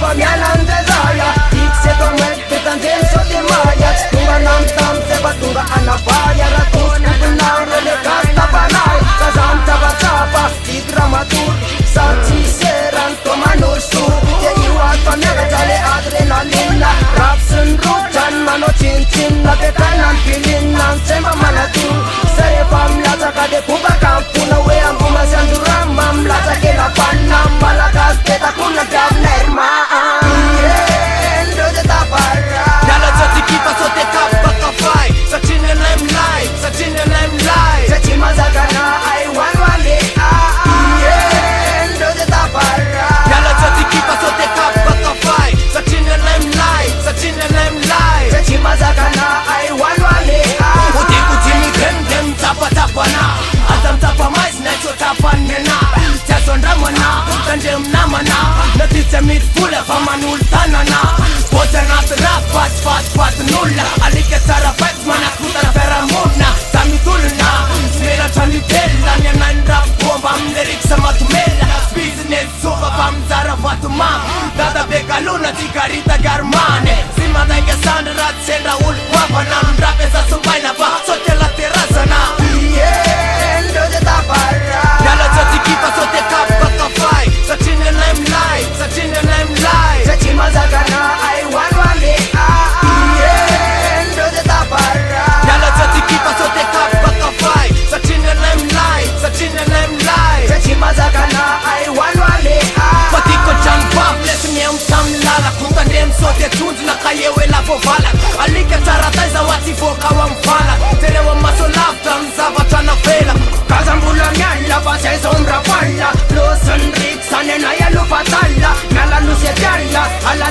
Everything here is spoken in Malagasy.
fa mialanjezaya ikse tomette tangenso di maya tunga namtam seba tunga anabaya ratus kubinare le kasta banay kazam taba idramatur sachi seran tomanusu ye iwat pamera jale adrenalina rapsun ruchan mano chin chin na bekanan pilin nan sema manatu sere pam laza kade kuba kampuna we ambuma sanduram mam laza ke la panam malakas keta kuna gavna irma endo de tapara Nala jati kita sote kappa kafai Sachine lem lai, sachine lem lai sachi mazakana ai wan wale endo de tapara Nala jati kita sote kappa kafai Sachine lem lai, sachine lem lai sachi mazakana ai wan wale Uti uti mi dem tapa tapa na Azam tapa mais necho tapa nena Jason ramana, tandem namana Natitse mit fule famanul tanana Pote nat rap pat nulla Alike tara pets mana kutara fera murna Sami tulna, smera chali tella Nena in rap bomba mlerik sama tumela Business soba pam zara fatumam Dada beka luna tikarita garmane Sima denge sandra tsenda ul wapana Rap esa subaina ba sote la terraza na endo de tapara Nala jati kita sote kappa kafai Sachine lem lai, sachine lem lai sachi mazakana ai wan wale endo de tapara Nala jati kita sote kappa kafai Sachine lem lai, sachine lem lai sachi mazakana ai wan wale Pati ko chan baf lesim yem tam lala Kunta nem sote tunzi na kayewe la povala Alike taratai za wati foka wa mfala Tere wa maso lafta mzava chana fela kazambula nyala base sombra palla los enrix anena ya lupatalla nala luce jalla ala